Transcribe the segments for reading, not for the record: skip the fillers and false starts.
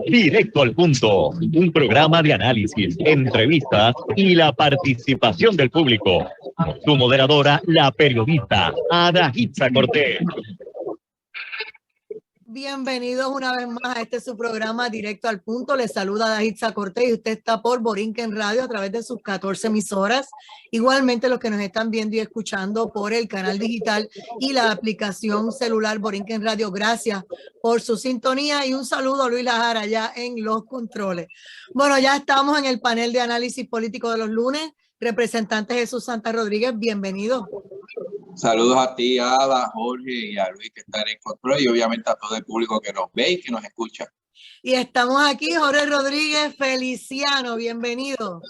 Directo al punto, un programa de análisis, entrevistas y la participación del público. Su moderadora, la periodista Ada Hitza Cortés. Bienvenidos una vez más a su programa Directo al Punto. Les saluda Ada Hitza Cortés y usted está por Borinquen Radio a través de sus 14 emisoras. Igualmente los que nos están viendo y escuchando por el canal digital y la aplicación celular Borinquen Radio. Gracias por su sintonía y un saludo a Luis Lajara allá en los controles. Bueno, ya estamos en el panel de análisis político de los lunes. Representante Jesús Santa Rodríguez, bienvenido. Saludos a ti, Ada, Jorge y a Luis que están en control y obviamente a todo el público que nos ve y que nos escucha. Y estamos aquí, Jorge Rodríguez Feliciano, bienvenido.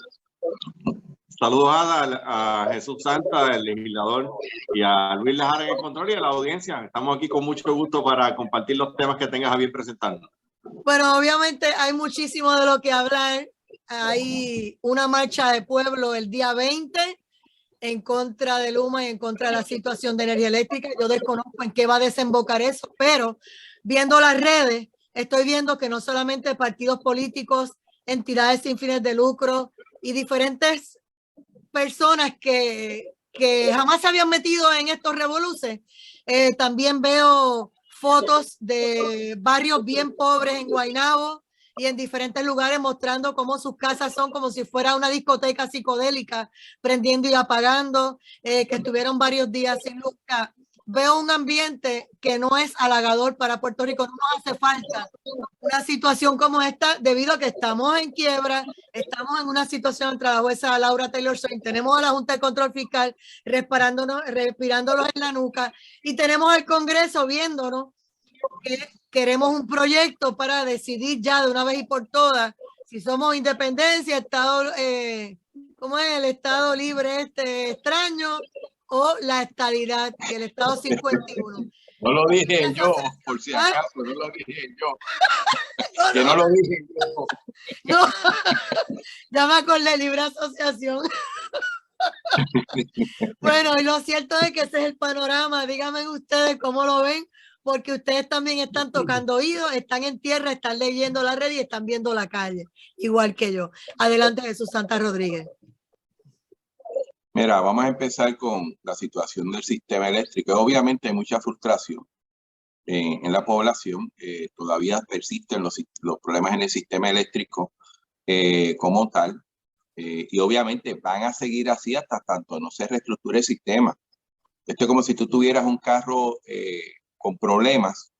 Saludos a Jesús Santa, el legislador, y a Luis Lajara en el control y a la audiencia. Estamos aquí con mucho gusto para compartir los temas que tengas a bien presentando. Bueno, obviamente hay muchísimo de lo que hablar. Hay una marcha de pueblo el día 20 en contra de Luma y en contra de la situación de energía eléctrica. Yo desconozco en qué va a desembocar eso, pero viendo las redes, estoy viendo que no solamente partidos políticos, entidades sin fines de lucro y diferentes personas que jamás se habían metido en estos revoluces. También veo fotos de barrios bien pobres en Guaynabo y en diferentes lugares mostrando cómo sus casas son como si fuera una discoteca psicodélica, prendiendo y apagando, que estuvieron varios días sin luz. Veo un ambiente que no es halagador para Puerto Rico. No nos hace falta una situación como esta debido a que estamos en quiebra, estamos en una situación entre la jueza Laura Taylor Swain, tenemos a la Junta de Control Fiscal respirándolos en la nuca y tenemos al Congreso viéndonos que queremos un proyecto para decidir ya de una vez y por todas si somos independencia, Estado, ¿cómo es? El Estado libre extraño o la estadidad, el Estado 51. No lo dije yo, por si acaso, no lo dije yo. Que no lo dije yo. No, ya me acordé, libre asociación. Bueno, y lo cierto es que ese es el panorama. Díganme ustedes cómo lo ven, porque ustedes también están tocando oídos, están en tierra, están leyendo la red y están viendo la calle, igual que yo. Adelante, Jesús Santa Rodríguez. Mira, vamos a empezar con la situación del sistema eléctrico. Obviamente hay mucha frustración en la población. Todavía persisten los problemas en el sistema eléctrico como tal. Y obviamente van a seguir así hasta tanto no se reestructure el sistema. Esto es como si tú tuvieras un carro con problemas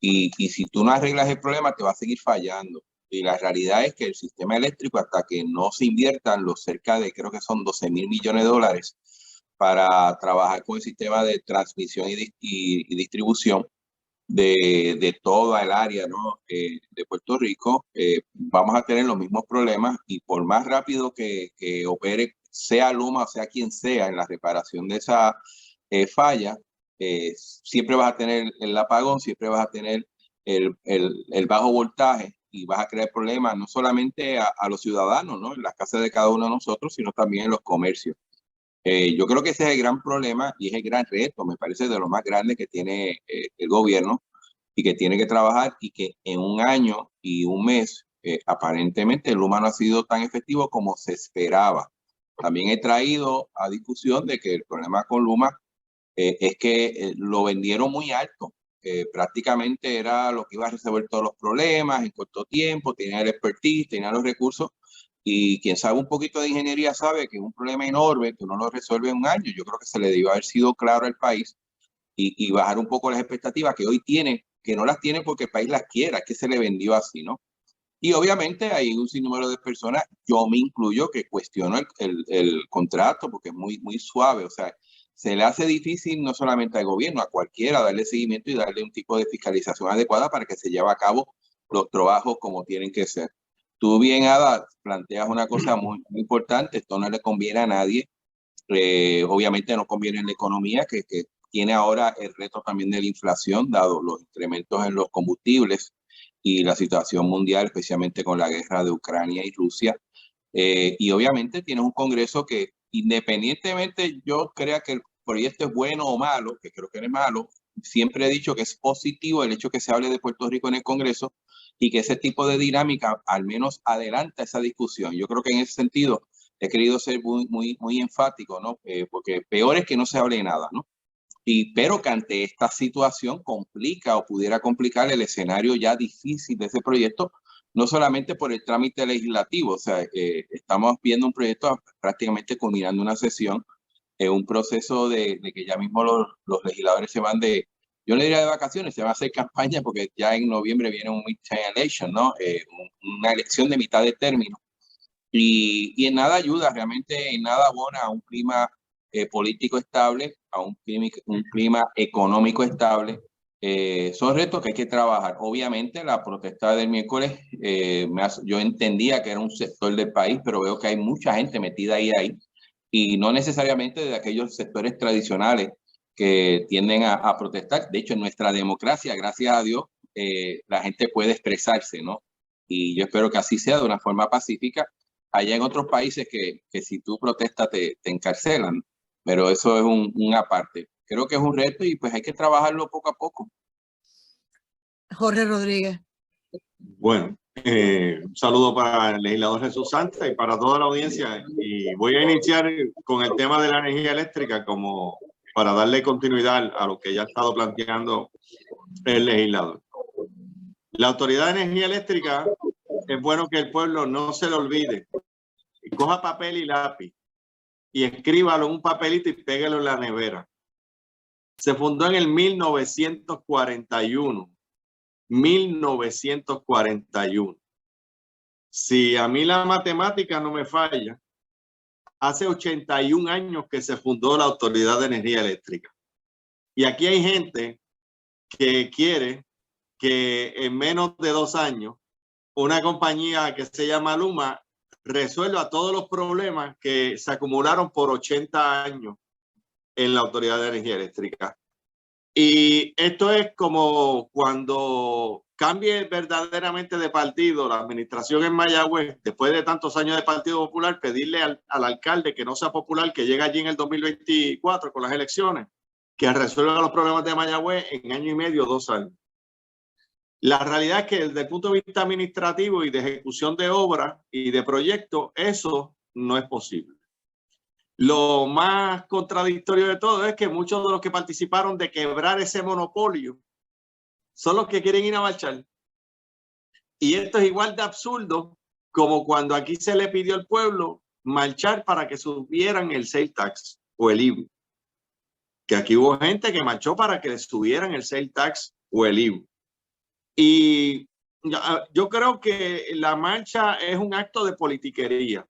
y si tú no arreglas el problema te va a seguir fallando. Y la realidad es que el sistema eléctrico, hasta que no se inviertan los cerca de, creo que son 12.000 millones de dólares para trabajar con el sistema de transmisión y distribución de toda el área, ¿no? De Puerto Rico, vamos a tener los mismos problemas y por más rápido que opere, sea Luma o sea quien sea, en la reparación de esa falla, siempre vas a tener el apagón, siempre vas a tener el bajo voltaje y vas a crear problemas no solamente a los ciudadanos, ¿no? En las casas de cada uno de nosotros, sino también en los comercios. Yo creo que ese es el gran problema y es el gran reto, me parece, de lo más grande que tiene el gobierno y que tiene que trabajar, y que en un año y un mes aparentemente Luma no ha sido tan efectivo como se esperaba. También he traído a discusión de que el problema con Luma es que lo vendieron muy alto. Prácticamente era lo que iba a resolver todos los problemas en corto tiempo, tenía el expertise, tenía los recursos, y quien sabe un poquito de ingeniería sabe que es un problema enorme que uno lo resuelve en un año. Yo creo que se le debió haber sido claro al país y bajar un poco las expectativas que hoy tiene, que no las tiene porque el país las quiera, que se le vendió así, ¿no? Y obviamente hay un sinnúmero de personas, yo me incluyo, que cuestiono el contrato porque es muy suave. O sea, se le hace difícil no solamente al gobierno, a cualquiera, darle seguimiento y darle un tipo de fiscalización adecuada para que se lleve a cabo los trabajos como tienen que ser. Tú bien, Ada, planteas una cosa muy importante. Esto no le conviene a nadie. Obviamente no conviene en la economía, que tiene ahora el reto también de la inflación, dado los incrementos en los combustibles y la situación mundial, especialmente con la guerra de Ucrania y Rusia. Y obviamente tienes un Congreso que, independientemente yo crea que el proyecto es bueno o malo, que creo que no es malo, siempre he dicho que es positivo el hecho que se hable de Puerto Rico en el Congreso y que ese tipo de dinámica al menos adelanta esa discusión. Yo creo que en ese sentido he querido ser muy enfático, ¿no? Porque peor es que no se hable de nada, ¿no? Pero que ante esta situación complica o pudiera complicar el escenario ya difícil de ese proyecto, no solamente por el trámite legislativo, o sea, estamos viendo un proyecto prácticamente culminando una sesión, un proceso de que ya mismo los legisladores se van yo no diría de vacaciones, se va a hacer campaña porque ya en noviembre viene un midterm election, ¿no? Una elección de mitad de término. Y en nada ayuda, realmente en nada abona a un clima político estable, a un clima económico estable. Son retos que hay que trabajar. Obviamente la protesta del miércoles, yo entendía que era un sector del país, pero veo que hay mucha gente metida ahí y no necesariamente de aquellos sectores tradicionales que tienden a protestar. De hecho, en nuestra democracia, gracias a Dios, la gente puede expresarse, ¿no? Y yo espero que así sea de una forma pacífica. Allá en otros países que si tú protestas te encarcelan, pero eso es una parte. Creo que es un reto y pues hay que trabajarlo poco a poco. Jorge Rodríguez. Bueno, un saludo para el legislador Jesús Santa y para toda la audiencia. Y voy a iniciar con el tema de la energía eléctrica como para darle continuidad a lo que ya ha estado planteando el legislador. La Autoridad de Energía Eléctrica, es bueno que el pueblo no se lo olvide. Y coja papel y lápiz y escríbalo en un papelito y pégalo en la nevera. Se fundó en el 1941. 1941. Si a mí la matemática no me falla, hace 81 años que se fundó la Autoridad de Energía Eléctrica. Y aquí hay gente que quiere que en menos de 2 años una compañía que se llama Luma resuelva todos los problemas que se acumularon por 80 años en la Autoridad de Energía Eléctrica. Y esto es como cuando cambie verdaderamente de partido la administración en Mayagüez, después de tantos años de Partido Popular, pedirle al alcalde que no sea popular, que llegue allí en el 2024 con las elecciones, que resuelva los problemas de Mayagüez en año y medio, 2 años. La realidad es que desde el punto de vista administrativo y de ejecución de obras y de proyectos, eso no es posible. Lo más contradictorio de todo es que muchos de los que participaron de quebrar ese monopolio son los que quieren ir a marchar. Y esto es igual de absurdo como cuando aquí se le pidió al pueblo marchar para que subieran el sales tax o el IVU. Que aquí hubo gente que marchó para que le subieran el sales tax o el IVU. Y yo creo que la marcha es un acto de politiquería.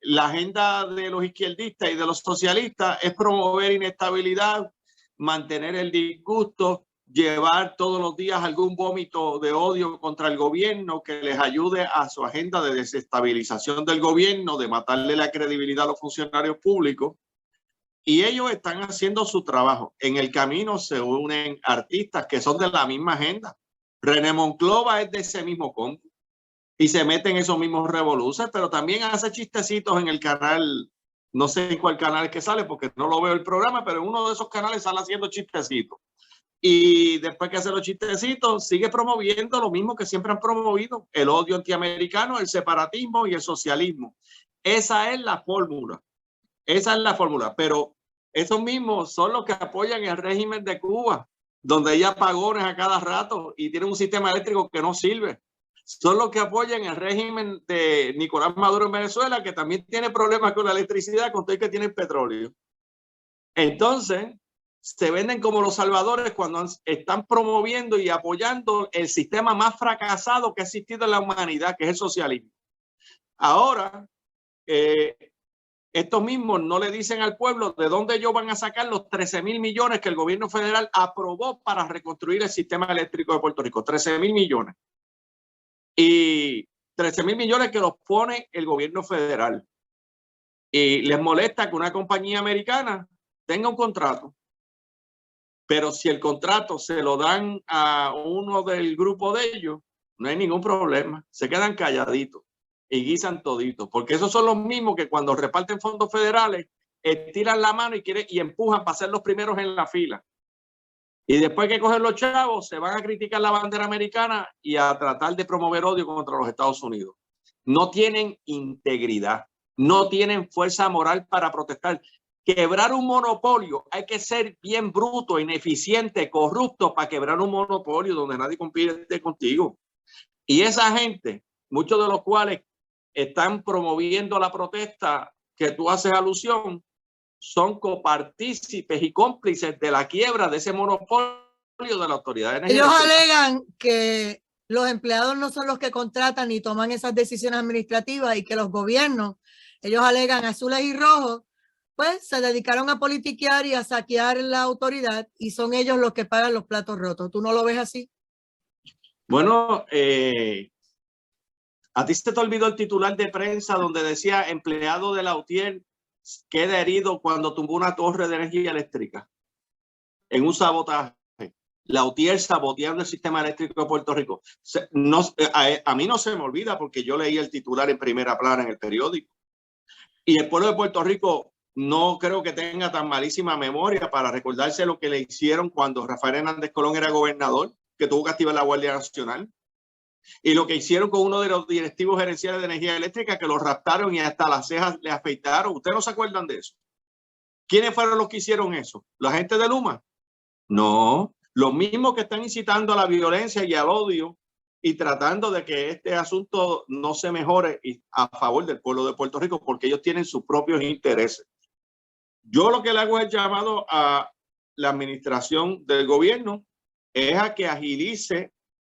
La agenda de los izquierdistas y de los socialistas es promover inestabilidad, mantener el disgusto, llevar todos los días algún vómito de odio contra el gobierno que les ayude a su agenda de desestabilización del gobierno, de matarle la credibilidad a los funcionarios públicos. Y ellos están haciendo su trabajo. En el camino se unen artistas que son de la misma agenda. René Monclova es de ese mismo combo y se meten esos mismos revoluciones, pero también hace chistecitos en el canal, no sé en cuál canal es que sale porque no lo veo el programa, pero en uno de esos canales sale haciendo chistecitos. Y después que hace los chistecitos, sigue promoviendo lo mismo que siempre han promovido, el odio antiamericano, el separatismo y el socialismo. Esa es la fórmula. Esa es la fórmula, pero esos mismos son los que apoyan el régimen de Cuba, donde hay apagones a cada rato y tienen un sistema eléctrico que no sirve. Son los que apoyan el régimen de Nicolás Maduro en Venezuela, que también tiene problemas con la electricidad, con todo el que tiene petróleo. Entonces, se venden como los salvadores cuando están promoviendo y apoyando el sistema más fracasado que ha existido en la humanidad, que es el socialismo. Ahora, estos mismos no le dicen al pueblo de dónde ellos van a sacar los 13,000 millones que el gobierno federal aprobó para reconstruir el sistema eléctrico de Puerto Rico. 13,000 millones. Y 13,000 millones que los pone el gobierno federal. Y les molesta que una compañía americana tenga un contrato. Pero si el contrato se lo dan a uno del grupo de ellos, no hay ningún problema. Se quedan calladitos y guisan toditos, porque esos son los mismos que cuando reparten fondos federales estiran la mano y empujan para ser los primeros en la fila. Y después que cogen los chavos, se van a criticar la bandera americana y a tratar de promover odio contra los Estados Unidos. No tienen integridad, no tienen fuerza moral para protestar. Quebrar un monopolio, hay que ser bien bruto, ineficiente, corrupto para quebrar un monopolio donde nadie compite contigo. Y esa gente, muchos de los cuales están promoviendo la protesta que tú haces alusión, son copartícipes y cómplices de la quiebra de ese monopolio de la autoridad de energía. Ellos alegan que los empleados no son los que contratan ni toman esas decisiones administrativas y que los gobiernos, ellos alegan azules y rojos, pues se dedicaron a politiquear y a saquear la autoridad y son ellos los que pagan los platos rotos. ¿Tú no lo ves así? Bueno, a ti se te olvidó el titular de prensa donde decía empleado de la UTIER queda herido cuando tumbó una torre de energía eléctrica en un sabotaje. La UTIER saboteando el sistema eléctrico de Puerto Rico. A mí no se me olvida porque yo leí el titular en primera plana en el periódico. Y el pueblo de Puerto Rico no creo que tenga tan malísima memoria para recordarse lo que le hicieron cuando Rafael Hernández Colón era gobernador, que tuvo que activar la Guardia Nacional. Y lo que hicieron con uno de los directivos gerenciales de energía eléctrica, que lo raptaron y hasta las cejas le afeitaron. ¿Ustedes no se acuerdan de eso? ¿Quiénes fueron los que hicieron eso? ¿La gente de Luma? No, los mismos que están incitando a la violencia y al odio y tratando de que este asunto no se mejore a favor del pueblo de Puerto Rico, porque ellos tienen sus propios intereses. Yo lo que le hago es llamado a la administración del gobierno es a que agilice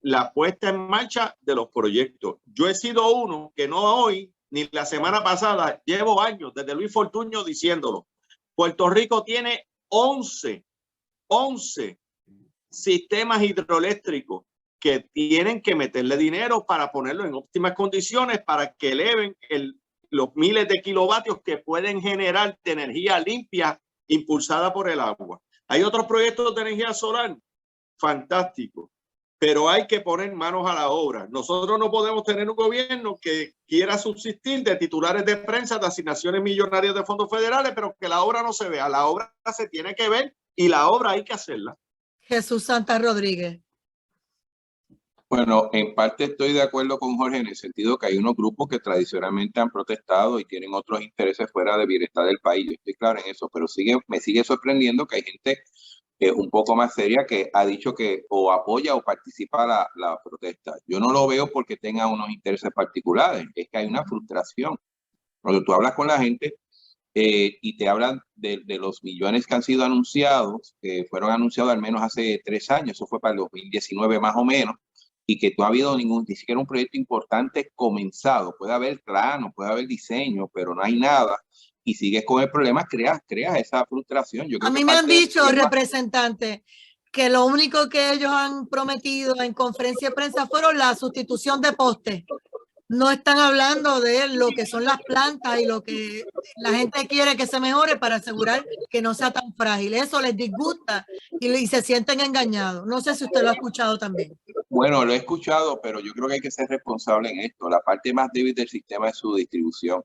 la puesta en marcha de los proyectos. Yo he sido uno que no hoy ni la semana pasada, llevo años desde Luis Fortuño diciéndolo. Puerto Rico tiene 11 sistemas hidroeléctricos que tienen que meterle dinero para ponerlo en óptimas condiciones para que eleven los miles de kilovatios que pueden generar de energía limpia impulsada por el agua. Hay otros proyectos de energía solar, fantásticos, pero hay que poner manos a la obra. Nosotros no podemos tener un gobierno que quiera subsistir de titulares de prensa, de asignaciones millonarias de fondos federales, pero que la obra no se vea. La obra se tiene que ver y la obra hay que hacerla. Jesús Santa Rodríguez. Bueno, en parte estoy de acuerdo con Jorge en el sentido que hay unos grupos que tradicionalmente han protestado y tienen otros intereses fuera del bienestar del país. Yo estoy claro en eso, pero me sigue sorprendiendo que hay gente un poco más seria que ha dicho que o apoya o participa la protesta. Yo no lo veo porque tenga unos intereses particulares, es que hay una frustración. Cuando tú hablas con la gente y te hablan de los millones que han sido anunciados, que fueron anunciados al menos hace 3 años, eso fue para el 2019 más o menos, y que no ha habido ni siquiera un proyecto importante comenzado. Puede haber plano, puede haber diseño, pero no hay nada. Y sigues con el problema, creas esa frustración. Yo creo a mí me han dicho, representantes, que lo único que ellos han prometido en conferencia de prensa fueron la sustitución de postes. No están hablando de lo que son las plantas y lo que la gente quiere que se mejore para asegurar que no sea tan frágil. Eso les disgusta y se sienten engañados. No sé si usted lo ha escuchado también. Bueno, lo he escuchado, pero yo creo que hay que ser responsable en esto. La parte más débil del sistema es su distribución.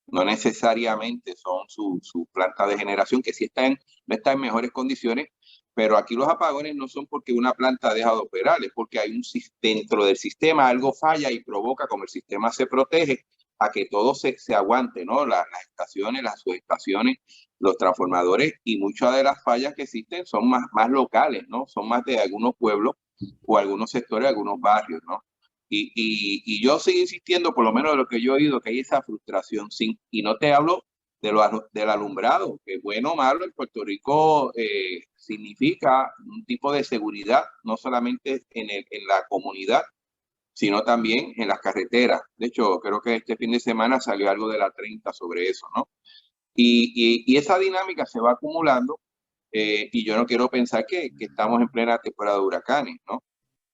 No necesariamente son sus plantas de generación, que sí no están en mejores condiciones, pero aquí los apagones no son porque una planta deja de operar, es porque hay dentro del sistema algo falla y provoca, como el sistema se protege, a que todo se aguante, ¿no? Las estaciones, las subestaciones, los transformadores, y muchas de las fallas que existen son más locales, ¿no? Son más de algunos pueblos o algunos sectores, algunos barrios, ¿no? Y yo sigo insistiendo, por lo menos de lo que yo he oído, que hay esa frustración. Y no te hablo del alumbrado, que bueno o malo en Puerto Rico significa un tipo de seguridad, no solamente en la comunidad, sino también en las carreteras. De hecho, creo que este fin de semana salió algo de la 30 sobre eso, ¿no? Y esa dinámica se va acumulando y yo no quiero pensar que estamos en plena temporada de huracanes, ¿no?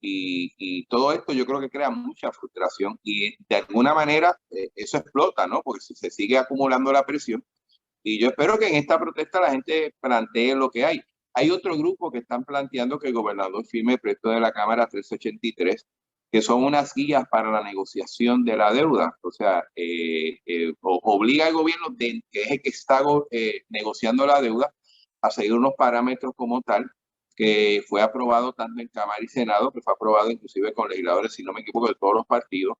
Y todo esto yo creo que crea mucha frustración y de alguna manera eso explota, ¿no? Porque se sigue acumulando la presión y yo espero que en esta protesta la gente plantee lo que hay. Hay otro grupo que están planteando que el gobernador firme el proyecto de la Cámara 383, que son unas guías para la negociación de la deuda. O sea, obliga al gobierno, que es el que está negociando la deuda, a seguir unos parámetros como tal, que fue aprobado tanto en Cámara y Senado, que fue aprobado inclusive con legisladores, si no me equivoco, de todos los partidos,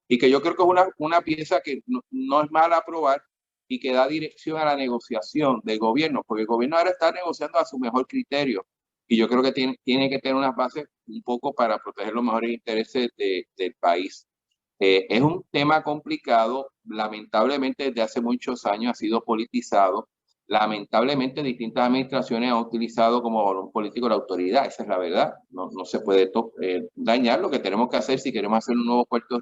y que yo creo que es una pieza que no es mala aprobar y que da dirección a la negociación del gobierno, porque el gobierno ahora está negociando a su mejor criterio, y yo creo que tiene que tener unas bases un poco para proteger los mejores intereses del país. Es un tema complicado, lamentablemente desde hace muchos años ha sido politizado, lamentablemente distintas administraciones han utilizado como balón político la autoridad, esa es la verdad, no se puede dañar. Lo que tenemos que hacer si queremos hacer un nuevo Puerto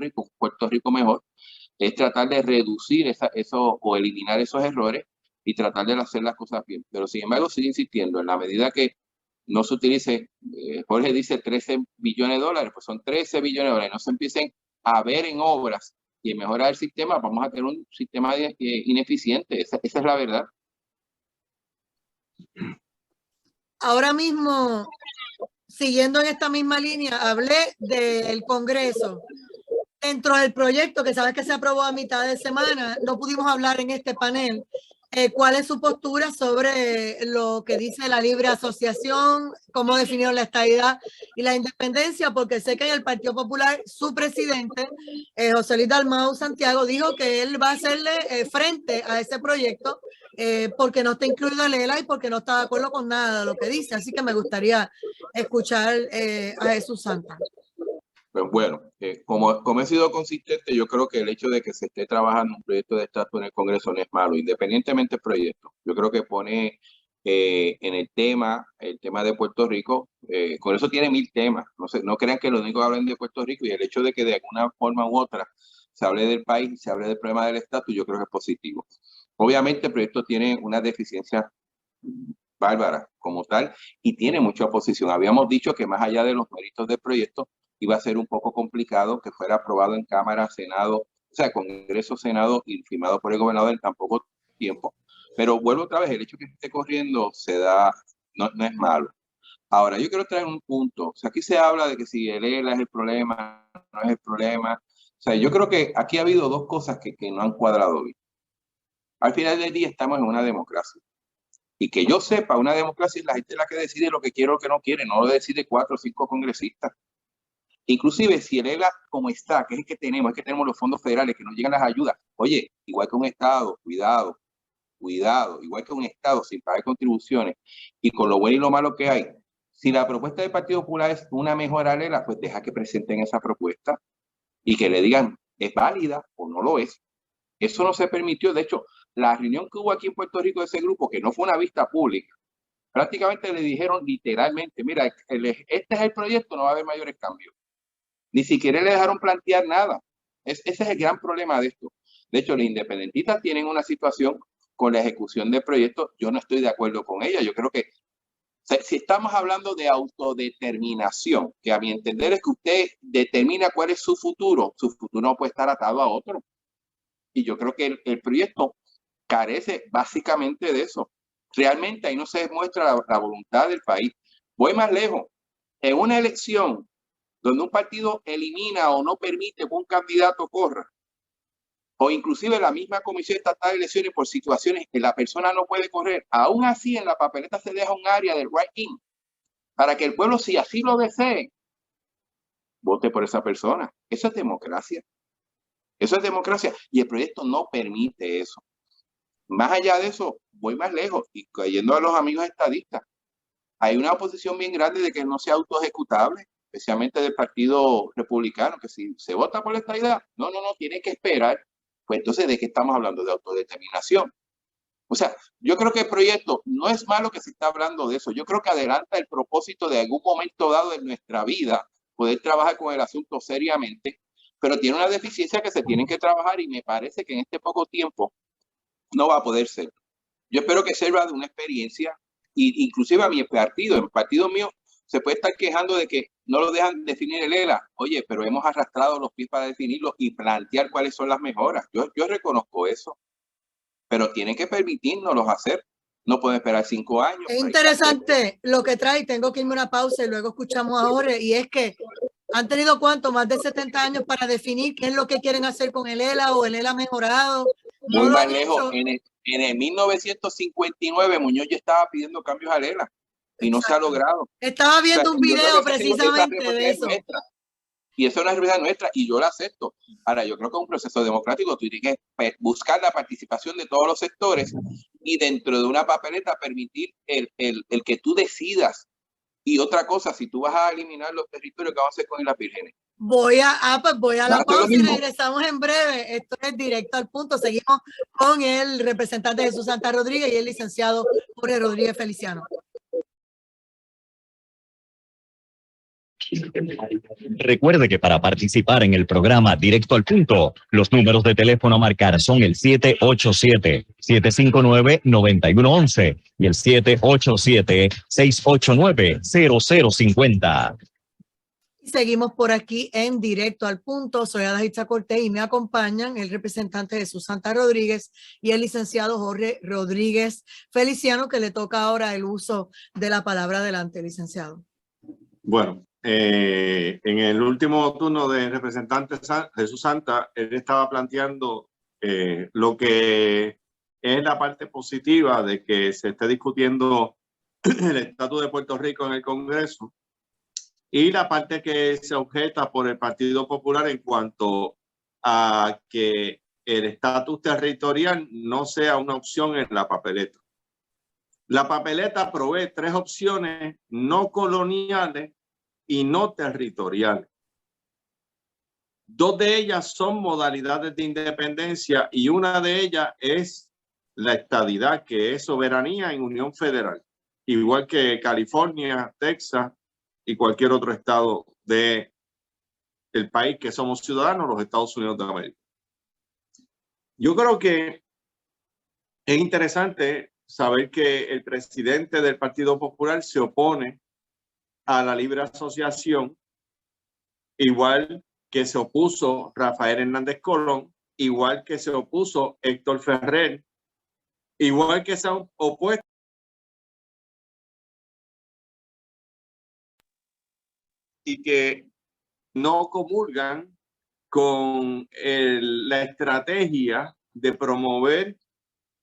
Rico mejor, es tratar de reducir eso o eliminar esos errores y tratar de hacer las cosas bien. Pero sin embargo, sigue insistiendo, en la medida que no se utilice, Jorge dice 13 billones de dólares, pues son 13 billones de dólares, no se empiecen a ver en obras y en mejorar el sistema, vamos a tener un sistema ineficiente, esa es la verdad. Ahora mismo, siguiendo en esta misma línea, hablé del Congreso. Dentro del proyecto, que sabes que se aprobó a mitad de semana, no pudimos hablar en este panel. ¿Cuál es su postura sobre lo que dice la libre asociación? ¿Cómo definieron la estadidad y la independencia? Porque sé que en el Partido Popular, su presidente, José Luis Dalmau Santiago, dijo que él va a hacerle frente a ese proyecto porque no está incluido el ELA y porque no está de acuerdo con nada de lo que dice. Así que me gustaría escuchar a Jesús Santa. Pues bueno, como he sido consistente, yo creo que el hecho de que se esté trabajando un proyecto de estatus en el Congreso no es malo, independientemente del proyecto. Yo creo que pone en el tema de Puerto Rico, con eso tiene 1000 temas. No crean que lo único que hablan de Puerto Rico, y el hecho de que de alguna forma u otra se hable del país, se hable del problema del estatus, yo creo que es positivo. Obviamente el proyecto tiene una deficiencia bárbara como tal y tiene mucha oposición. Habíamos dicho que más allá de los méritos del proyecto, iba a ser un poco complicado que fuera aprobado en Cámara, Senado, o sea, Congreso, Senado y firmado por el gobernador en tan poco tiempo. Pero vuelvo otra vez, el hecho de que esté corriendo se da, no es malo. Ahora, yo quiero traer un punto. O sea, aquí se habla de que si el ELA es el problema, no es el problema. O sea, yo creo que aquí ha habido dos cosas que no han cuadrado bien. Al final del día estamos en una democracia. Y que yo sepa, una democracia es la gente la que decide lo que quiere o lo que no quiere, no lo decide 4 o 5 congresistas. Inclusive si el ELA como está, que es que tenemos los fondos federales que nos llegan las ayudas, oye, igual que un estado, cuidado, igual que un estado sin pagar contribuciones y con lo bueno y lo malo que hay, si la propuesta del Partido Popular es una mejora al ELA, pues deja que presenten esa propuesta y que le digan, ¿es válida o no lo es? Eso no se permitió. De hecho, la reunión que hubo aquí en Puerto Rico de ese grupo, que no fue una vista pública, prácticamente le dijeron literalmente, mira, este es el proyecto, no va a haber mayores cambios. Ni siquiera le dejaron plantear nada. Ese es el gran problema de esto. De hecho, los independentistas tienen una situación con la ejecución del proyecto. Yo no estoy de acuerdo con ella. Yo creo que si estamos hablando de autodeterminación, que a mi entender es que usted determina cuál es su futuro no puede estar atado a otro. Y yo creo que el proyecto carece básicamente de eso. Realmente ahí no se demuestra la voluntad del país. Voy más lejos. En una elección donde un partido elimina o no permite que un candidato corra, o inclusive la misma Comisión Estatal de Elecciones por situaciones que la persona no puede correr, aún así en la papeleta se deja un área del write-in para que el pueblo, si así lo desee, vote por esa persona. Eso es democracia. Eso es democracia y el proyecto no permite eso. Más allá de eso, voy más lejos y cayendo a los amigos estadistas. Hay una oposición bien grande de que no sea autoejecutable, especialmente del Partido Republicano, que si se vota por la estadidad, no, tiene que esperar. Pues entonces, ¿de qué estamos hablando? De autodeterminación. O sea, yo creo que el proyecto no es malo que se está hablando de eso. Yo creo que adelanta el propósito de algún momento dado en nuestra vida poder trabajar con el asunto seriamente, pero tiene una deficiencia que se tienen que trabajar y me parece que en este poco tiempo no va a poder ser. Yo espero que sirva de una experiencia y inclusive a mi partido, el partido mío, se puede estar quejando de que no lo dejan definir el ELA. Oye, pero hemos arrastrado los pies para definirlo y plantear cuáles son las mejoras. Yo reconozco eso, pero tienen que permitirnos hacer. No pueden esperar 5 años. Es interesante lo que trae. Tengo que irme a una pausa y luego escuchamos a Jorge. Y es que han tenido más de 70 años para definir qué es lo que quieren hacer con el ELA o el ELA mejorado. Muy más lejos. En el 1959 Muñoz ya estaba pidiendo cambios al ELA. y no se ha logrado. Estaba viendo un video precisamente de eso. Y eso es una responsabilidad nuestra y yo la acepto. Ahora, yo creo que es un proceso democrático. Tú tienes que buscar la participación de todos los sectores y dentro de una papeleta permitir el que tú decidas. Y otra cosa, si tú vas a eliminar los territorios, ¿qué vamos a hacer con las vírgenes? Voy a la pausa y regresamos en breve. Esto es Directo al Punto. Seguimos con el representante Jesús Santa Rodríguez y el licenciado Jorge Rodríguez Feliciano. Recuerde que para participar en el programa Directo al Punto, los números de teléfono a marcar son el 787-759-9111 y el 787-689-0050. Seguimos por aquí en Directo al Punto. Soy Adahitza Cortés y me acompañan el representante Jesús Santa Rodríguez y el licenciado Jorge Rodríguez Feliciano, que le toca ahora el uso de la palabra. Adelante, licenciado. Bueno, en el último turno del representante Jesús Santa, él estaba planteando lo que es la parte positiva de que se esté discutiendo el estatus de Puerto Rico en el Congreso y la parte que se objeta por el Partido Popular en cuanto a que el estatus territorial no sea una opción en la papeleta. La papeleta provee 3 opciones no coloniales y no territoriales. 2 de ellas son modalidades de independencia y una de ellas es la estadidad, que es soberanía en Unión Federal, igual que California, Texas y cualquier otro estado del país que somos ciudadanos, los Estados Unidos de América. Yo creo que es interesante saber que el presidente del Partido Popular se opone a la libre asociación, igual que se opuso Rafael Hernández Colón, igual que se opuso Héctor Ferrer, igual que se han opuesto y que no comulgan con la estrategia de promover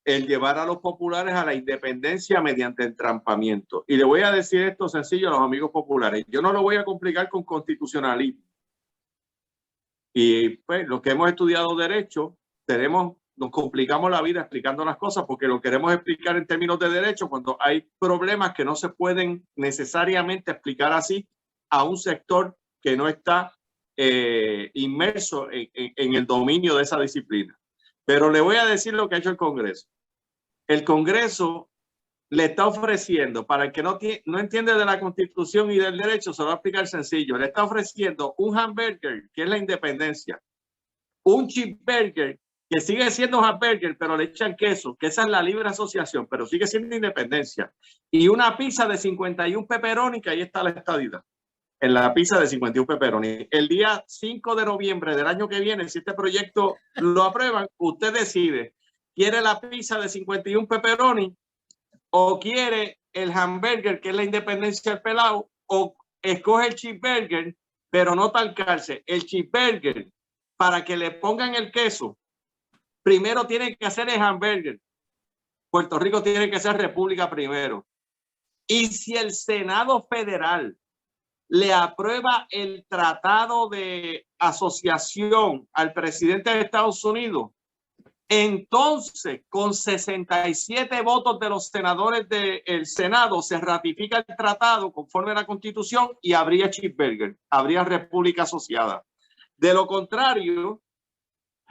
el llevar a los populares a la independencia mediante entrampamiento. Y le voy a decir esto sencillo a los amigos populares. Yo no lo voy a complicar con constitucionalismo. Y pues los que hemos estudiado derecho, nos complicamos la vida explicando las cosas porque lo queremos explicar en términos de derecho cuando hay problemas que no se pueden necesariamente explicar así a un sector que no está inmerso en el dominio de esa disciplina. Pero le voy a decir lo que ha hecho el Congreso. El Congreso le está ofreciendo, para el que no entiende de la Constitución y del derecho, se lo voy a explicar sencillo. Le está ofreciendo un hamburger, que es la independencia, un cheeseburger, que sigue siendo hamburger, pero le echan queso, que esa es la libre asociación, pero sigue siendo independencia, y una pizza de 51 pepperoni, que ahí está la estadidad. En la pizza de 51 pepperoni. El día 5 de noviembre del año que viene, si este proyecto lo aprueban, usted decide, ¿quiere la pizza de 51 pepperoni o quiere el hamburger, que es la independencia del pelado, o escoge el cheeseburger, pero no talcarse? El cheeseburger, para que le pongan el queso, primero tiene que hacer el hamburger. Puerto Rico tiene que ser república primero. Y si el Senado Federal le aprueba el tratado de asociación al presidente de Estados Unidos, entonces con 67 votos de los senadores del Senado se ratifica el tratado conforme a la Constitución y habría cheeseburger, habría república asociada. De lo contrario,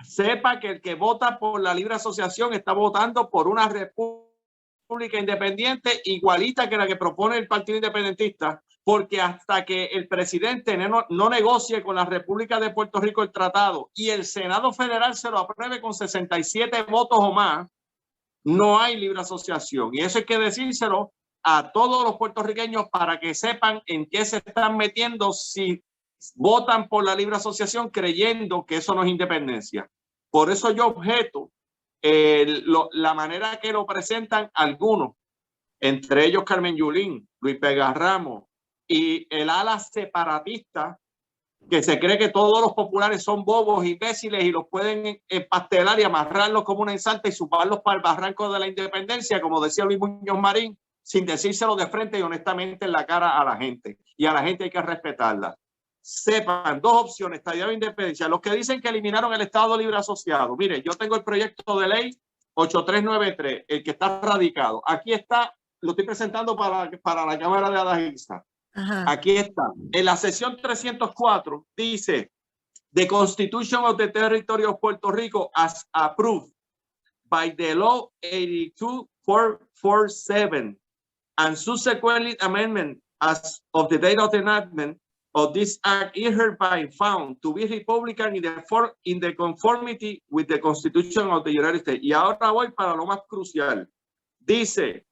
sepa que el que vota por la libre asociación está votando por una república independiente igualita que la que propone el Partido Independentista, porque hasta que el presidente no negocie con la República de Puerto Rico el tratado y el Senado Federal se lo apruebe con 67 votos o más, no hay libre asociación. Y eso hay que decírselo a todos los puertorriqueños para que sepan en qué se están metiendo si votan por la libre asociación creyendo que eso no es independencia. Por eso yo objeto la manera que lo presentan algunos, entre ellos Carmen Yulín, Luis Vega Ramos y el ala separatista, que se cree que todos los populares son bobos, imbéciles y los pueden empastelar y amarrarlos como una ensalta y subarlos para el barranco de la independencia, como decía Luis Muñoz Marín. sin decírselo de frente y honestamente en la cara a la gente. Y a la gente hay que respetarla. Sepan, dos opciones, estadía de independencia. Los que dicen que eliminaron el Estado Libre Asociado. Mire, yo tengo el proyecto de ley 8393, el que está radicado. Aquí está, lo estoy presentando para la Cámara de Adagista. Aquí está. En la sección 304 dice: The Constitution of the Territory of Puerto Rico as approved by the law 82447 and subsequently amendment as of the date of the enactment of this act is hereby found to be Republican in the conformity with the Constitution of the United States. Y ahora voy para lo más crucial. Dice: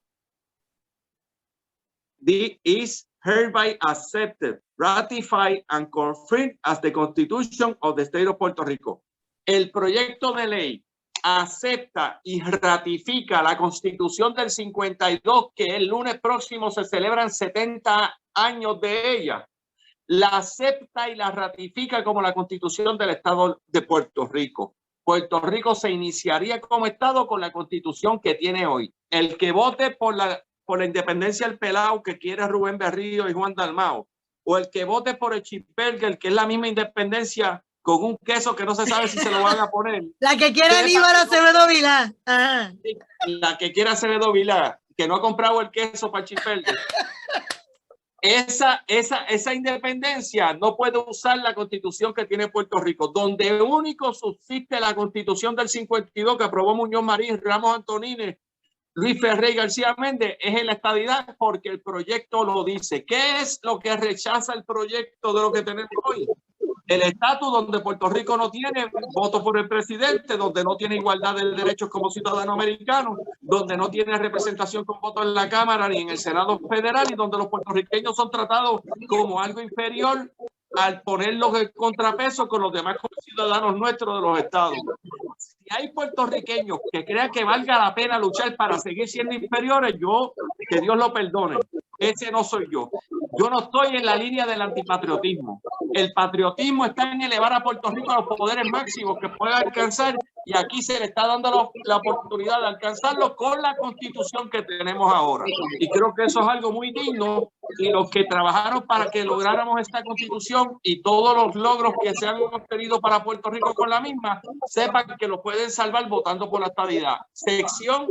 this is hereby accepted, ratified and confirmed as the Constitution of the State of Puerto Rico. El proyecto de ley acepta y ratifica la Constitución del 52, que el lunes próximo se celebran 70 años de ella. La acepta y la ratifica como la Constitución del Estado de Puerto Rico. Puerto Rico se iniciaría como Estado con la Constitución que tiene hoy. El que vote por la independencia del pelao que quiere Rubén Berrío y Juan Dalmao, o el que vote por el Chipberger, que es la misma independencia con un queso que no se sabe si se lo van a poner. La que quiera Aníbal Acevedo Vilá. La que quiera Acevedo Vilá, que no ha comprado el queso para el Chipberger. Esa independencia no puede usar la Constitución que tiene Puerto Rico, donde único subsiste la Constitución del 52 que aprobó Muñoz Marín, Ramos Antonines, Luis Ferré y García Méndez, es en la estadidad, porque el proyecto lo dice. ¿Qué es lo que rechaza el proyecto de lo que tenemos hoy? El estatus donde Puerto Rico no tiene voto por el presidente, donde no tiene igualdad de derechos como ciudadano americano, donde no tiene representación con voto en la Cámara ni en el Senado Federal, y donde los puertorriqueños son tratados como algo inferior al ponerlos en contrapeso con los demás ciudadanos nuestros de los estados. Si hay puertorriqueños que crean que valga la pena luchar para seguir siendo inferiores, que Dios lo perdone. Ese no soy yo. Yo no estoy en la línea del antipatriotismo. El patriotismo está en elevar a Puerto Rico a los poderes máximos que pueda alcanzar, y aquí se le está dando la oportunidad de alcanzarlo con la Constitución que tenemos ahora. Y creo que eso es algo muy digno, y los que trabajaron para que lográramos esta Constitución y todos los logros que se han obtenido para Puerto Rico con la misma, sepan que lo pueden salvar votando por la estadidad. Sección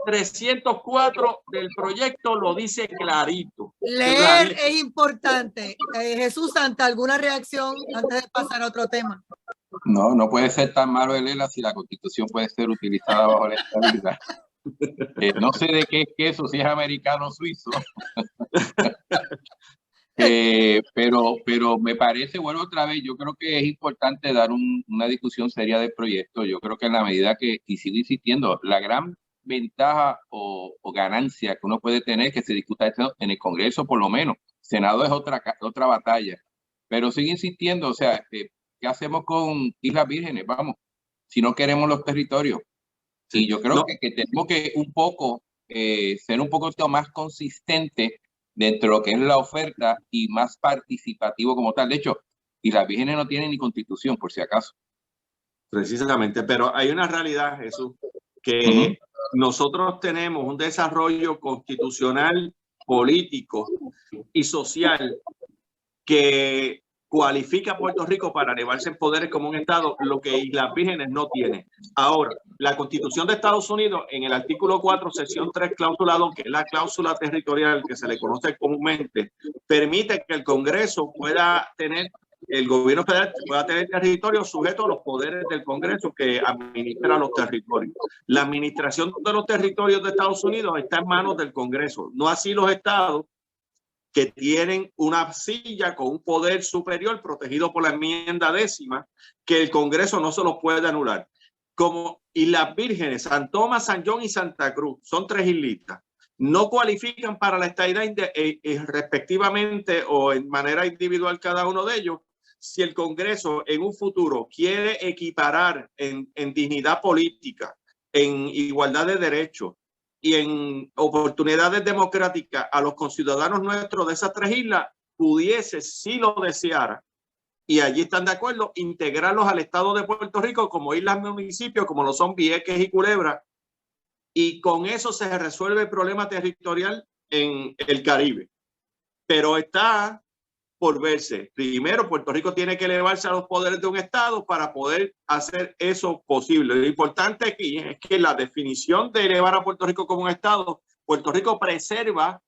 304 del proyecto lo dice clarito. Leer es importante. Jesús Santa, ¿alguna reacción antes de pasar a otro tema? No puede ser tan malo de leerla si la Constitución puede ser utilizada bajo la estabilidad. No sé de qué es queso, si es americano o suizo. Pero me parece, bueno, otra vez, yo creo que es importante dar una discusión seria del proyecto. Yo creo que en la medida que, y sigo insistiendo, la gran ventaja o ganancia que uno puede tener que se discuta esto en el Congreso, por lo menos. Senado es otra batalla. Pero sigo insistiendo, o sea, ¿qué hacemos con Islas Vírgenes? Vamos, si no queremos los territorios. Y yo creo que tenemos que ser un poco más consistente dentro de lo que es la oferta y más participativo como tal. De hecho, Islas Vírgenes no tienen ni constitución, por si acaso. Precisamente, pero hay una realidad, Jesús, que nosotros tenemos un desarrollo constitucional, político y social que cualifica a Puerto Rico para elevarse en poderes como un Estado, lo que Islas Vírgenes no tiene. Ahora, la Constitución de Estados Unidos, en el artículo 4, sección 3, cláusula 2, que es la cláusula territorial que se le conoce comúnmente, permite que el Congreso pueda tener, el gobierno federal pueda tener territorios sujetos a los poderes del Congreso que administra los territorios. La administración de los territorios de Estados Unidos está en manos del Congreso, no así los estados, que tienen una silla con un poder superior protegido por la enmienda 10ª, que el Congreso no se los puede anular. Como Islas Vírgenes, San Tomás, San John y Santa Cruz, son 3 islitas, no cualifican para la estadidad respectivamente o en manera individual cada uno de ellos. Si el Congreso en un futuro quiere equiparar en dignidad política, en igualdad de derechos y en oportunidades democráticas a los conciudadanos nuestros de esas 3 islas, pudiese, si lo deseara, y allí están de acuerdo, integrarlos al Estado de Puerto Rico como islas municipios, como lo son Vieques y Culebra, y con eso se resuelve el problema territorial en el Caribe. Pero está por verse. Primero, Puerto Rico tiene que elevarse a los poderes de un Estado para poder hacer eso posible. Lo importante aquí es que la definición de elevar a Puerto Rico como un Estado, Puerto Rico preserva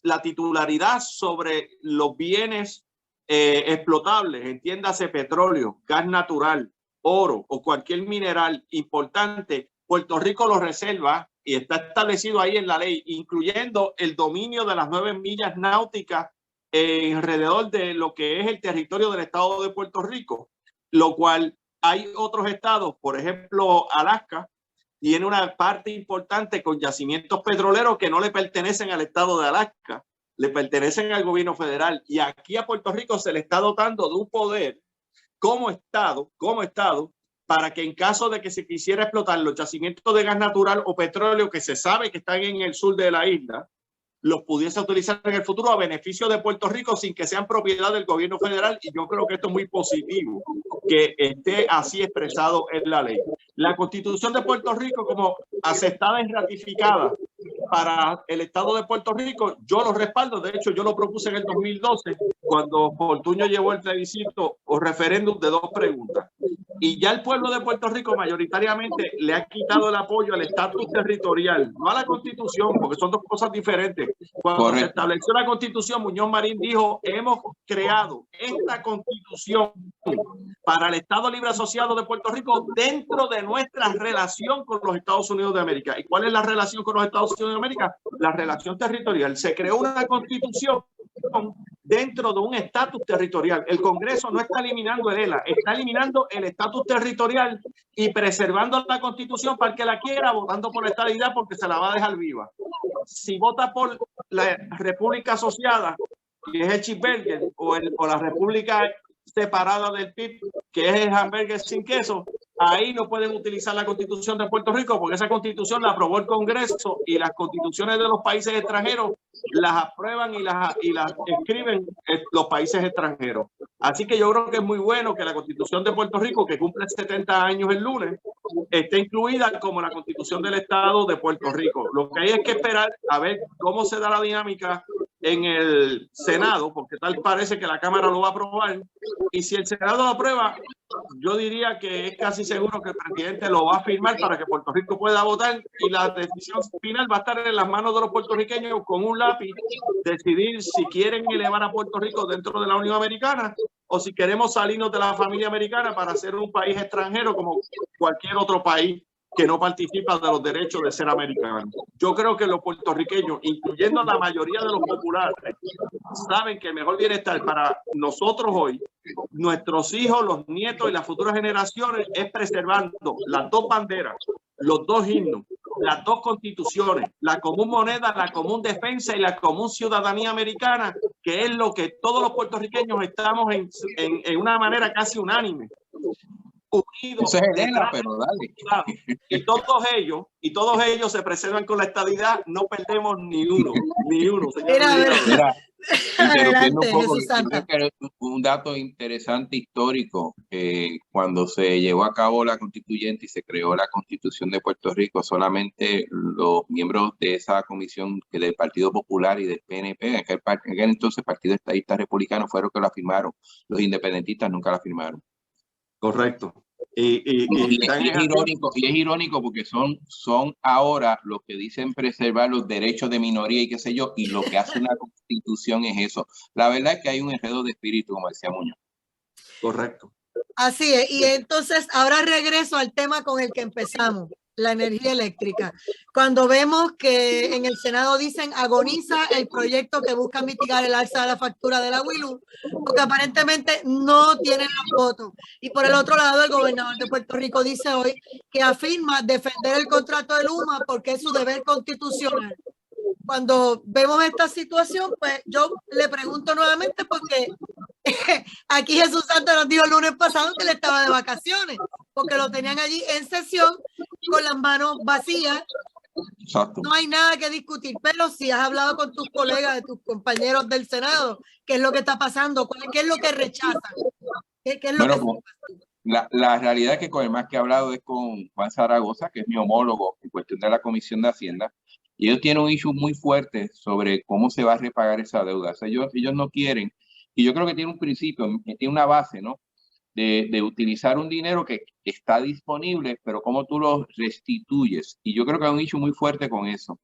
la titularidad sobre los bienes explotables, entiéndase petróleo, gas natural, oro o cualquier mineral importante. Puerto Rico lo reserva y está establecido ahí en la ley, incluyendo el dominio de las 9 millas náuticas alrededor de lo que es el territorio del estado de Puerto Rico, lo cual hay otros estados, por ejemplo, Alaska, tiene una parte importante con yacimientos petroleros que no le pertenecen al estado de Alaska, le pertenecen al gobierno federal. Y aquí a Puerto Rico se le está dotando de un poder como estado, para que en caso de que se quisiera explotar los yacimientos de gas natural o petróleo que se sabe que están en el sur de la isla, los pudiese utilizar en el futuro a beneficio de Puerto Rico sin que sean propiedad del gobierno federal. Y yo creo que esto es muy positivo, que esté así expresado en la ley. La Constitución de Puerto Rico, como aceptada y ratificada para el Estado de Puerto Rico, yo lo respaldo. De hecho, yo lo propuse en el 2012, cuando Fortuño llevó el plebiscito o referéndum de 2 preguntas. Y ya el pueblo de Puerto Rico mayoritariamente le ha quitado el apoyo al estatus territorial, no a la Constitución, porque son 2 cosas diferentes. Cuando se estableció la Constitución, Muñoz Marín dijo: hemos creado esta Constitución para el Estado Libre Asociado de Puerto Rico dentro de nuestra relación con los Estados Unidos de América. ¿Y cuál es la relación con los Estados Unidos de América? La relación territorial. Se creó una Constitución dentro de un estatus territorial. El Congreso no está eliminando el ELA, está eliminando el estatus territorial y preservando la Constitución para el que la quiera, votando por la estadidad porque se la va a dejar viva. Si vota por la República Asociada, que es el cheeseburger, o la República separada del PIB, que es el hamburger sin queso, ahí no pueden utilizar la Constitución de Puerto Rico, porque esa Constitución la aprobó el Congreso y las constituciones de los países extranjeros las aprueban y las escriben los países extranjeros. Así que yo creo que es muy bueno que la Constitución de Puerto Rico, que cumple 70 años el lunes, esté incluida como la Constitución del Estado de Puerto Rico. Lo que hay es que esperar a ver cómo se da la dinámica en el Senado, porque tal parece que la Cámara lo va a aprobar. Y si el Senado lo aprueba, yo diría que es casi seguro que el presidente lo va a firmar para que Puerto Rico pueda votar, y la decisión final va a estar en las manos de los puertorriqueños, con un lápiz decidir si quieren elevar a Puerto Rico dentro de la Unión Americana o si queremos salirnos de la familia americana para ser un país extranjero como cualquier otro país que no participa de los derechos de ser americano. Yo creo que los puertorriqueños, incluyendo la mayoría de los populares, saben que el mejor bienestar para nosotros hoy, nuestros hijos, los nietos y las futuras generaciones, es preservando las 2 banderas, los 2 himnos, las 2 constituciones, la común moneda, la común defensa y la común ciudadanía americana, que es lo que todos los puertorriqueños estamos en una manera casi unánime. Unidos. Eso es Elena, pero dale. Y todos ellos se preservan con la estadidad. No perdemos ni uno. Mira, Adelante, un poco, Jesús Santa. un dato interesante histórico, cuando se llevó a cabo la constituyente y se creó la Constitución de Puerto Rico, solamente los miembros de esa comisión, que del Partido Popular y del PNP, en aquel entonces Partido Estadista Republicano, fueron que la firmaron. Los independentistas nunca la firmaron. Correcto. Y es irónico porque son ahora los que dicen preservar los derechos de minoría y qué sé yo, y lo que hace una constitución es eso. La verdad es que hay un enredo de espíritu, como decía Muñoz. Correcto. Así es. Y entonces ahora regreso al tema con el que empezamos, la energía eléctrica. Cuando vemos que en el Senado dicen agoniza el proyecto que busca mitigar el alza de la factura de la WILU, porque aparentemente no tienen los votos. Y por el otro lado, el gobernador de Puerto Rico dice hoy que afirma defender el contrato de Luma porque es su deber constitucional. Cuando vemos esta situación, pues yo le pregunto nuevamente, porque aquí Jesús Santa nos dijo el lunes pasado que él estaba de vacaciones, porque lo tenían allí en sesión con las manos vacías. Exacto. No hay nada que discutir, pero si has hablado con tus colegas, de tus compañeros del Senado, ¿qué es lo que está pasando? ¿Qué es lo que rechazan? ¿Qué es lo la realidad es que con el más que he hablado es con Juan Zaragoza, que es mi homólogo en cuestión de la Comisión de Hacienda, Y ellos tienen un issue muy fuerte sobre cómo se va a repagar esa deuda. O sea, ellos no quieren, y yo creo que tiene un principio, tiene una base, ¿no? De utilizar un dinero que está disponible, pero cómo tú lo restituyes. Y yo creo que hay un issue muy fuerte con eso.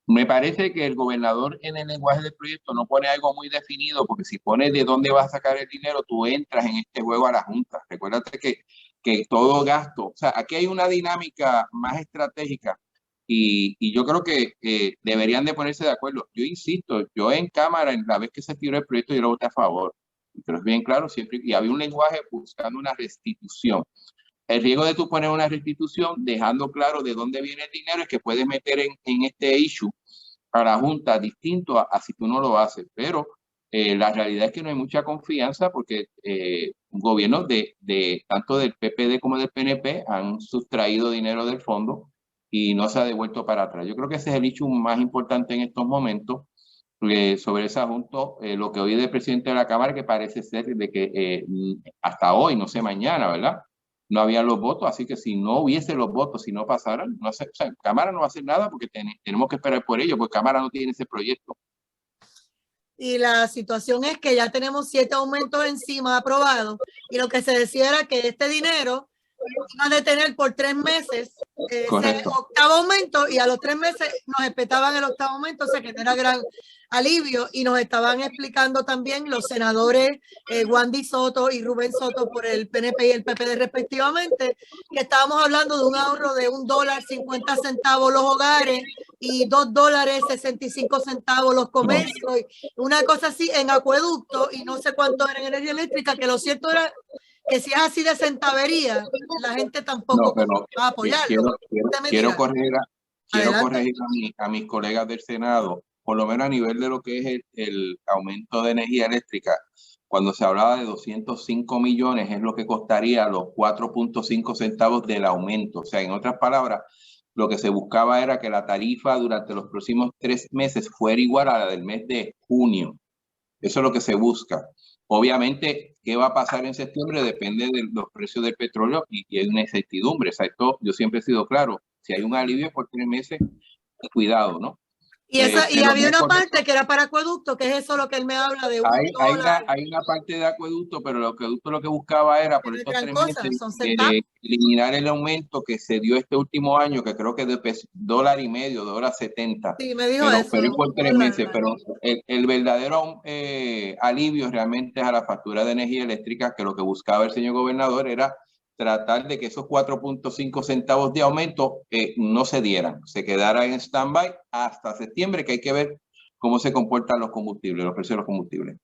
Me parece que el gobernador en el lenguaje del proyecto no pone algo muy definido, porque si pone de dónde vas a sacar el dinero, tú entras en este juego a la Junta. Recuérdate que todo gasto, o sea, aquí hay una dinámica más estratégica y yo creo que deberían de ponerse de acuerdo. Yo insisto, yo en Cámara, en la vez que se tiró el proyecto, yo lo voté a favor. Pero es bien claro, siempre, y había un lenguaje buscando una restitución. El riesgo de tú poner una restitución dejando claro de dónde viene el dinero es que puedes meter en este issue a la Junta distinto a si tú no lo haces. Pero la realidad es que no hay mucha confianza porque gobiernos tanto del PPD como del PNP han sustraído dinero del fondo y no se ha devuelto para atrás. Yo creo que ese es el issue más importante en estos momentos. Sobre ese asunto, lo que oí del presidente de la Cámara, que parece ser de que hasta hoy, no sé, mañana, ¿verdad? No había los votos, así que si no hubiese los votos, si no pasaran, no sé, o sea, Cámara no va a hacer nada porque tenemos que esperar por ello, porque Cámara no tiene ese proyecto. Y la situación es que ya tenemos 7 aumentos encima aprobados y lo que se decía era que este dinero iba a detener por 3 meses ese octavo aumento y a los 3 meses nos respetaban el octavo aumento, o sea que no era gran alivio y nos estaban explicando también los senadores Wandy Soto y Rubén Soto por el PNP y el PPD respectivamente, que estábamos hablando de un ahorro de $1.50 los hogares y $2.65 los comercios, una cosa así en acueducto y no sé cuánto era en energía eléctrica, que lo cierto era que si es así de centavería, la gente tampoco va a apoyarlo. Quiero corregir a mis colegas del Senado, por lo menos a nivel de lo que es el aumento de energía eléctrica. Cuando se hablaba de 205 millones, es lo que costaría los 4.5 centavos del aumento. O sea, en otras palabras, lo que se buscaba era que la tarifa durante los próximos 3 meses fuera igual a la del mes de junio. Eso es lo que se busca. Obviamente, ¿qué va a pasar en septiembre? Depende de los precios del petróleo y hay una incertidumbre. Exacto. Yo siempre he sido claro, si hay un alivio por 3 meses, cuidado, ¿no? Y había una parte que era para acueducto, que es eso lo que él me habla de hay una parte de acueducto, pero el acueducto lo que buscaba era por estos 3 meses eliminar el aumento que se dio este último año, que creo que es de $1.50, $1.70. Sí, me dijo eso. Pero por 3 meses, pero el verdadero alivio realmente es a la factura de energía eléctrica, que lo que buscaba el señor gobernador era tratar de que esos 4.5 centavos de aumento no se dieran, se quedaran en stand-by hasta septiembre, que hay que ver cómo se comportan los combustibles, los precios de los combustibles.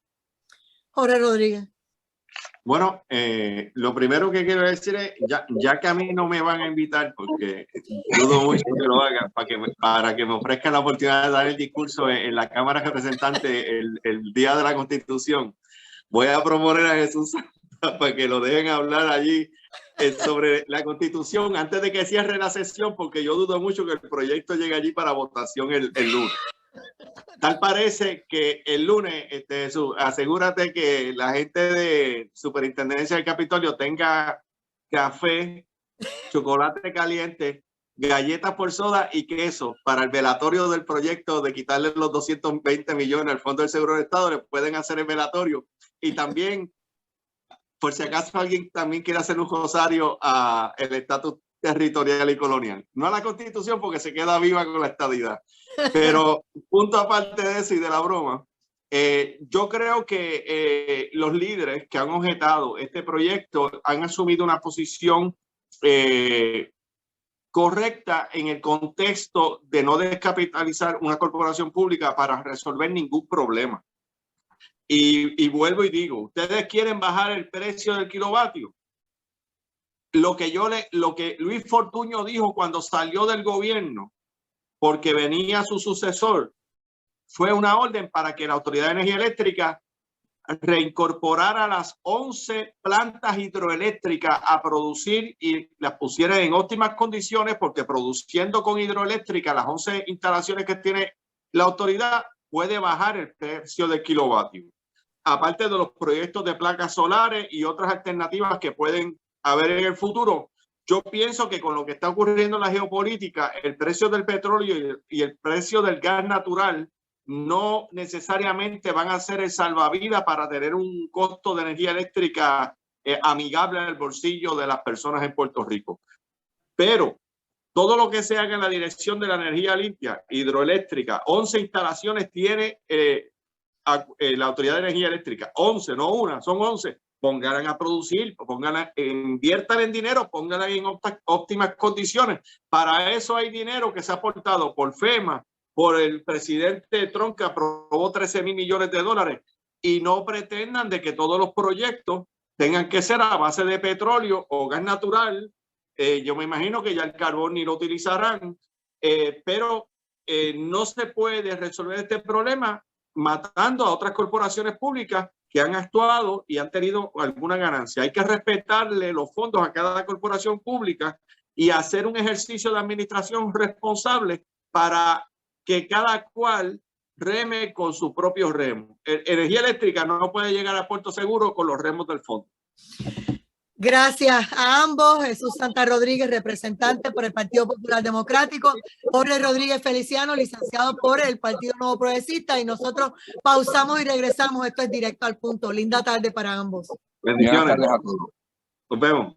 Jorge Rodríguez. Bueno, lo primero que quiero decir es, ya que a mí no me van a invitar, porque dudo mucho que lo hagan, para que me ofrezcan la oportunidad de dar el discurso en la Cámara de Representantes el día de la Constitución, voy a proponer a Jesús para que lo dejen hablar allí sobre la Constitución antes de que cierre la sesión, porque yo dudo mucho que el proyecto llegue allí para votación el lunes. Tal parece que el lunes, Jesús, asegúrate que la gente de Superintendencia del Capitolio tenga café, chocolate caliente, galletas por soda y queso para el velatorio del proyecto de quitarle los 220 millones al Fondo del Seguro del Estado. Le pueden hacer el velatorio y también, por si acaso alguien también quiere hacer un rosario a el estatus territorial y colonial. No a la Constitución porque se queda viva con la estadidad. Pero punto aparte de eso y de la broma, yo creo que los líderes que han objetado este proyecto han asumido una posición correcta en el contexto de no descapitalizar una corporación pública para resolver ningún problema. Y vuelvo y digo, ustedes quieren bajar el precio del kilovatio. Lo que Luis Fortuño dijo cuando salió del gobierno, porque venía su sucesor, fue una orden para que la Autoridad de Energía Eléctrica reincorporara las 11 plantas hidroeléctricas a producir y las pusiera en óptimas condiciones, porque produciendo con hidroeléctrica las 11 instalaciones que tiene la autoridad puede bajar el precio del kilovatio. Aparte de los proyectos de placas solares y otras alternativas que pueden haber en el futuro, yo pienso que con lo que está ocurriendo en la geopolítica, el precio del petróleo y el precio del gas natural no necesariamente van a ser el salvavidas para tener un costo de energía eléctrica amigable al bolsillo de las personas en Puerto Rico. Pero todo lo que se haga en la dirección de la energía limpia, hidroeléctrica, 11 instalaciones tiene la Autoridad de Energía Eléctrica, 11, no una, son 11. Pónganla a producir, inviertan en dinero, pónganla en óptimas condiciones. Para eso hay dinero que se ha aportado por FEMA, por el presidente Trump, que aprobó 13,000 millones de dólares, y no pretendan de que todos los proyectos tengan que ser a base de petróleo o gas natural. Yo me imagino que ya el carbón ni lo utilizarán, pero no se puede resolver este problema matando a otras corporaciones públicas que han actuado y han tenido alguna ganancia. Hay que respetarle los fondos a cada corporación pública y hacer un ejercicio de administración responsable para que cada cual reme con su propio remo. Energía eléctrica no puede llegar a Puerto Seguro con los remos del fondo. Gracias a ambos. Jesús Santa Rodríguez, representante por el Partido Popular Democrático. Jorge Rodríguez Feliciano, licenciado por el Partido Nuevo Progresista. Y nosotros pausamos y regresamos. Esto es Directo al Punto. Linda tarde para ambos. Bendiciones. Nos vemos.